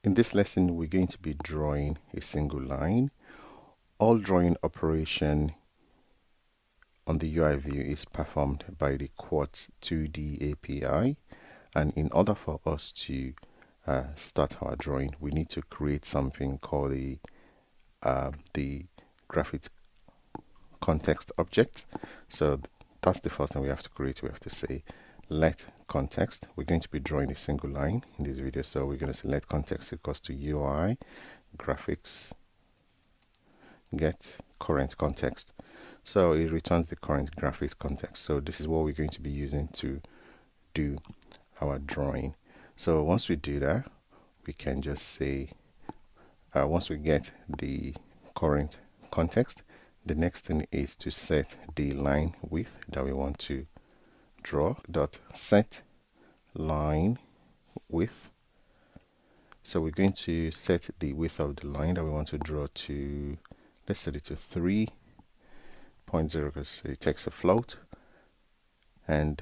In this lesson, we're going to be drawing a single line. All drawing operation on the UI view is performed by the Quartz 2D API. And in order for us to start our drawing, we need to create something called the graphic context object. So that's the first thing we have to create. We have to say let context. We're going to be drawing a single line in this video, so we're going to say let context equals to UI graphics get current context. So it returns the current graphics context. So this is what we're going to be using to do our drawing. So once we do that, we can just say once we get the current context, the next thing is to set the line width that we want to draw. Dot set line width. So we're going to set the width of the line that we want to draw to, let's set it to 3.0 because it takes a float. And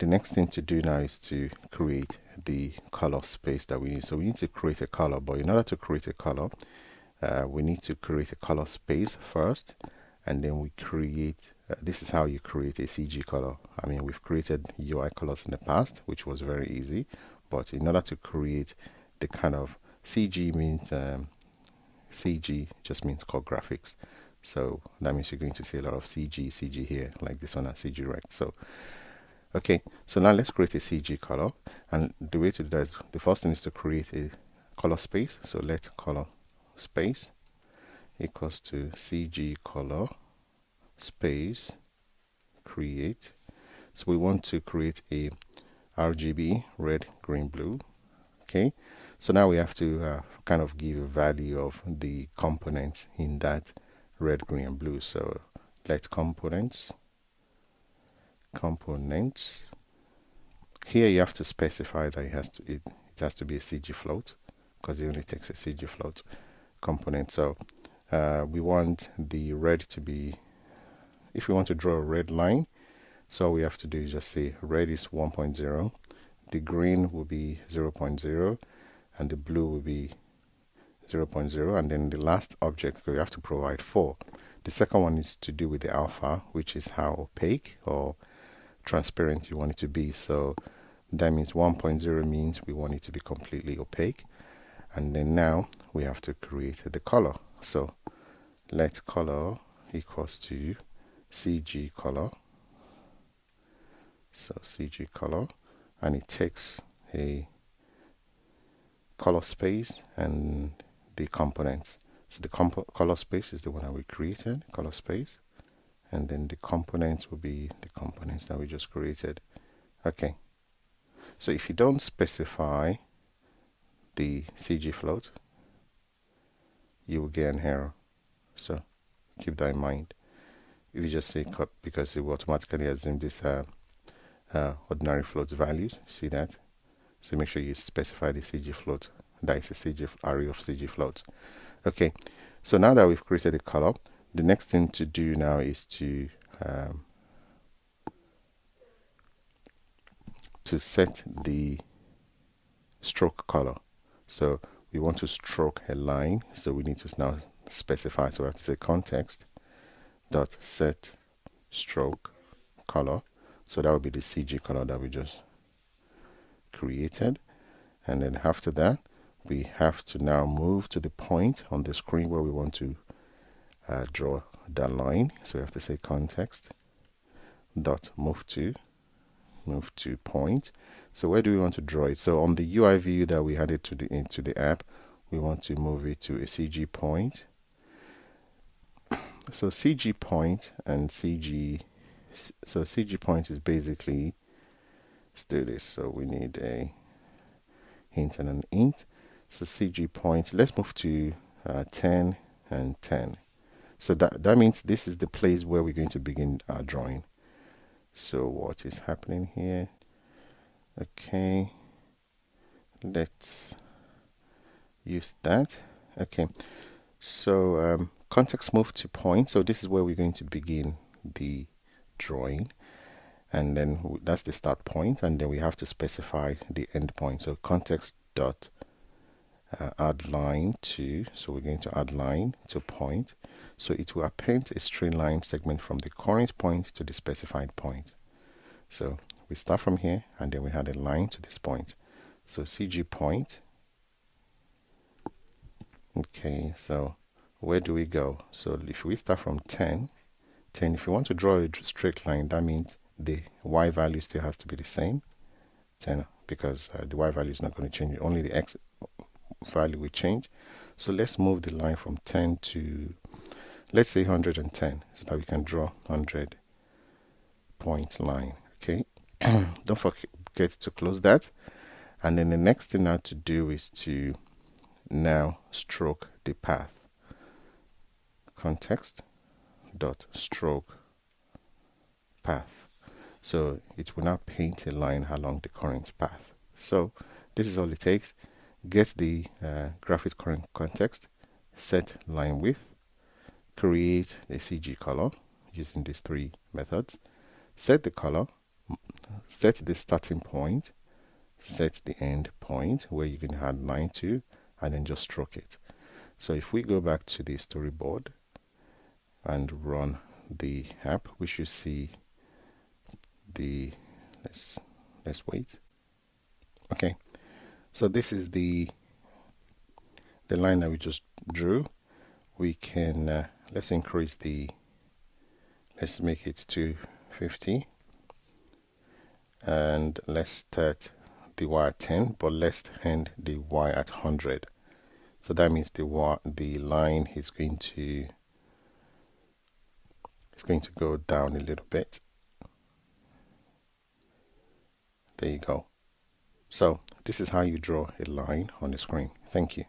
the next thing to do now is to create the color space that we need. So we need to create a color, but in order to create a color, we need to create a color space first, and then we create this is how you create a CG color. I mean, we've created UI colors in the past, which was very easy, but in order to create the kind of CG means CG just means core graphics. So that means you're going to see a lot of CG here, like this one at CG Rect. So okay, so now let's create a CG color, and the way to do that is the first thing is to create a color space. So let color space equals to CG color space create. So we want to create a RGB red, green, blue. Okay, so now we have to kind of give a value of the components in that red, green, and blue. So let components here you have to specify that it has to be a CG float, because it only takes a CG float component. So we want the red to be, if we want to draw a red line, so all we have to do is just say red is 1.0, the green will be 0.0, and the blue will be 0.0, and then the last object we have to provide 4. The second one is to do with the alpha, which is how opaque or transparent you want it to be. So that means 1.0 means we want it to be completely opaque. And then now we have to create the color. So let color equals to CG color. So CG color, and it takes a color space and the components. So the color space is the one that we created, color space, and then the components will be the components that we just created. Okay, so if you don't specify the CG float, you will get an error. So keep that in mind. If you just say cut, because it will automatically assume this ordinary float values. See that? So make sure you specify the CG float. That is a CG array of CG floats. Okay, so now that we've created a color, the next thing to do now is to set the stroke color. So we want to stroke a line, so we need to now specify. So we have to say context dot set stroke color. So that will be the CG color that we just created. And then after that, we have to now move to the point on the screen where we want to draw that line. So we have to say context dot move to point. So where do we want to draw it? So on the UI view that we added into the app, we want to move it to a CG point. So CG point and CG. So CG point is basically, let's do this. So we need a hint and an int. So CG point, let's move to 10 and 10. So that means this is the place where we're going to begin our drawing. So what is happening here? Okay, let's use that. Okay, so context move to point. So this is where we're going to begin the drawing, and then that's the start point, and then we have to specify the end point. So context dot add line to, so we're going to add line to point. So it will append a straight line segment from the current point to the specified point. So we start from here and then we add a line to this point. So CG point. Okay, so where do we go? So if we start from 10, if you want to draw a straight line, that means the y value still has to be the same, 10, because the y value is not going to change, only the x value will change. So let's move the line from 10 to, let's say 110, so that we can draw 100 point line. Okay, don't forget to close that. And then the next thing now to do is to now stroke the path. Context dot stroke path. So it will now paint a line along the current path. So this is all it takes. Get the graphics current context, set line width, create a CG color using these three methods, set the color, set the starting point, set the end point where you can add line to, and then just stroke it. So if we go back to the storyboard and run the app, we should see the, let's wait. Okay, so this is the line that we just drew. We can let's increase the, let's make it 250, and let's start the y at 10, but let's end the y at 100. So that means the line is going to go down a little bit. There you go. So this is how you draw a line on the screen. Thank you.